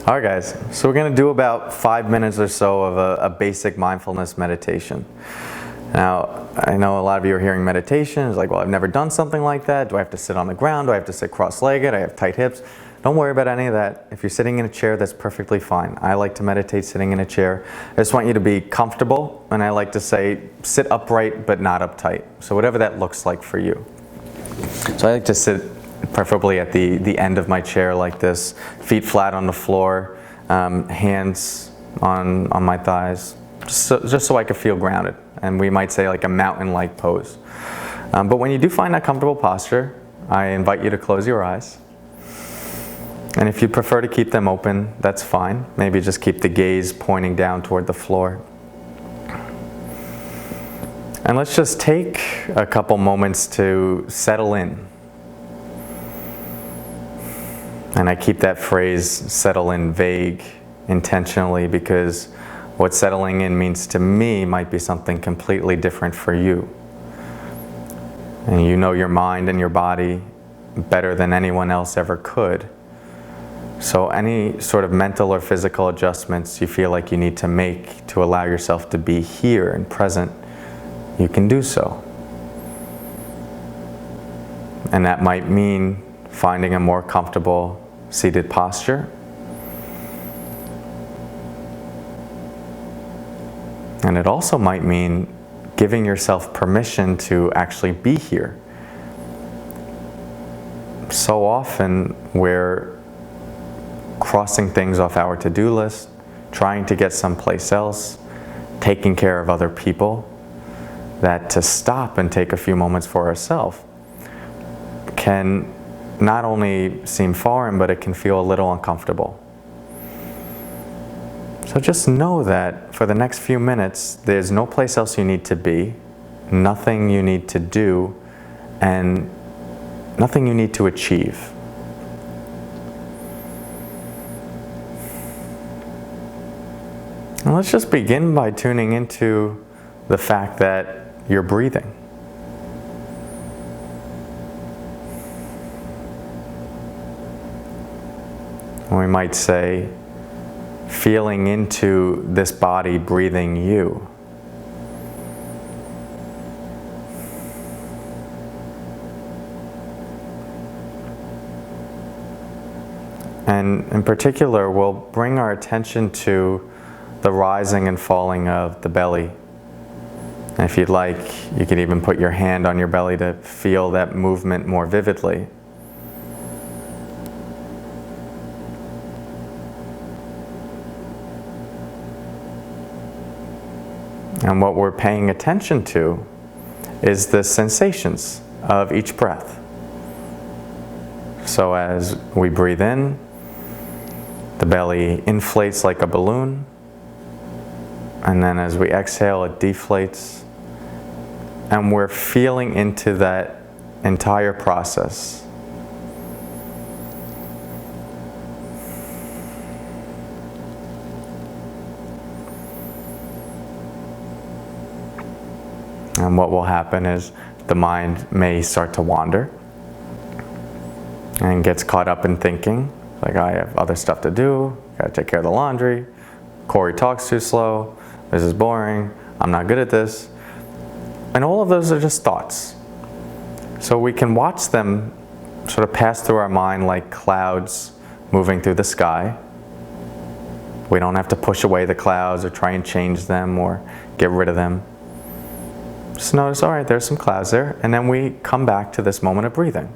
All right, guys, so we're going to do about 5 minutes or so of a basic mindfulness meditation. Now, I know a lot of you are hearing meditation. It's like, well, I've never done something like that. Do I have to sit on the ground? Do I have to sit cross-legged? I have tight hips. Don't worry about any of that. If you're sitting in a chair, that's perfectly fine. I like to meditate sitting in a chair. I just want you to be comfortable, and I like to say sit upright but not uptight. So whatever that looks like for you. So I like to sit preferably at the end of my chair like this, feet flat on the floor, hands on my thighs, just so I could feel grounded. And we might say like a mountain-like pose. But when you do find that comfortable posture, I invite you to close your eyes. And if you prefer to keep them open, that's fine. Maybe just keep the gaze pointing down toward the floor. And let's just take a couple moments to settle in. And I keep that phrase, settle in, vague intentionally, because what settling in means to me might be something completely different for you. And you know your mind and your body better than anyone else ever could. So any sort of mental or physical adjustments you feel like you need to make to allow yourself to be here and present, you can do so. And that might mean finding a more comfortable seated posture. And it also might mean giving yourself permission to actually be here. So often we're crossing things off our to-do list, trying to get someplace else, taking care of other people, that to stop and take a few moments for ourselves can not only seem foreign, but it can feel a little uncomfortable. So just know that for the next few minutes, there's no place else you need to be, nothing you need to do, and nothing you need to achieve. And let's just begin by tuning into the fact that you're breathing. We might say, feeling into this body breathing you. And in particular, we'll bring our attention to the rising and falling of the belly. And if you'd like, you could even put your hand on your belly to feel that movement more vividly. And what we're paying attention to is the sensations of each breath. So as we breathe in, the belly inflates like a balloon. And then as we exhale, it deflates. And we're feeling into that entire process. And what will happen is the mind may start to wander and gets caught up in thinking, like I have other stuff to do, gotta take care of the laundry, Cory talks too slow, this is boring, I'm not good at this. And all of those are just thoughts. So we can watch them sort of pass through our mind like clouds moving through the sky. We don't have to push away the clouds or try and change them or get rid of them. Just notice, all right, there's some clouds there, and then we come back to this moment of breathing.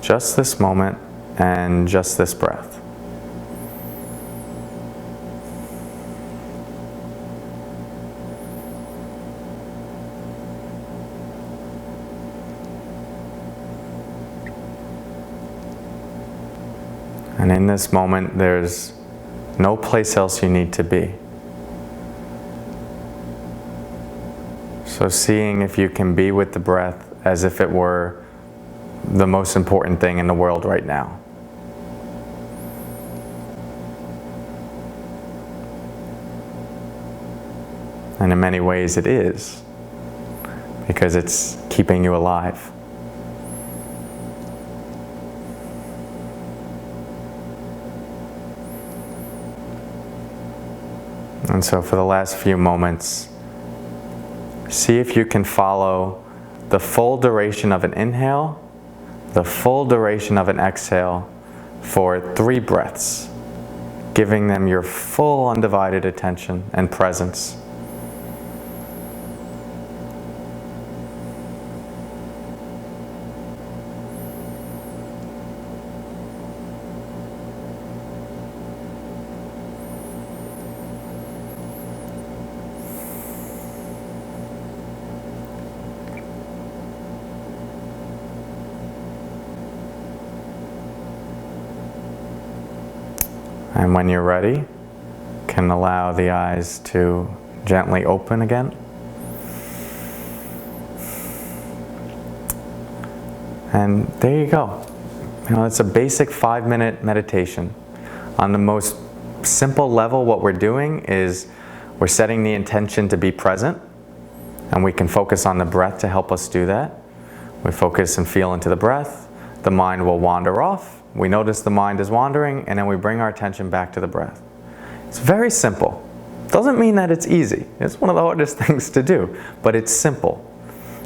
Just this moment and just this breath. And in this moment, there's no place else you need to be. So seeing if you can be with the breath as if it were the most important thing in the world right now. And in many ways it is. because it's keeping you alive. And so for the last few moments, see if you can follow the full duration of an inhale, the full duration of an exhale for 3 breaths, giving them your full undivided attention and presence. And when you're ready, can allow the eyes to gently open again. And there you go. It's a basic 5-minute meditation. On the most simple level, what we're doing is we're setting the intention to be present, and we can focus on the breath to help us do that. We focus and feel into the breath. The mind will wander off. We notice the mind is wandering, and then we bring our attention back to the breath. It's very simple. Doesn't mean that it's easy. It's one of the hardest things to do, but it's simple.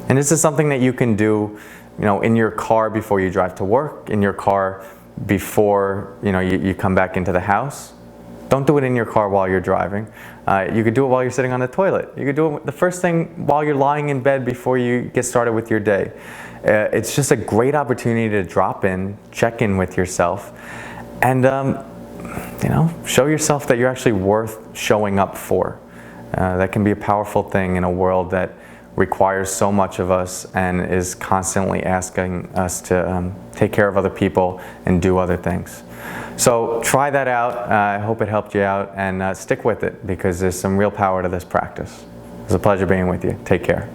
And this is something that you can do, in your car before you drive to work, in your car before, you come back into the house. Don't do it in your car while you're driving. You could do it while you're sitting on the toilet. You could do it the first thing while you're lying in bed before you get started with your day. It's just a great opportunity to drop in, check in with yourself, and show yourself that you're actually worth showing up for. That can be a powerful thing in a world that requires so much of us and is constantly asking us to take care of other people and do other things. So try that out. I hope it helped you out, and stick with it, because there's some real power to this practice. It was a pleasure being with you. Take care.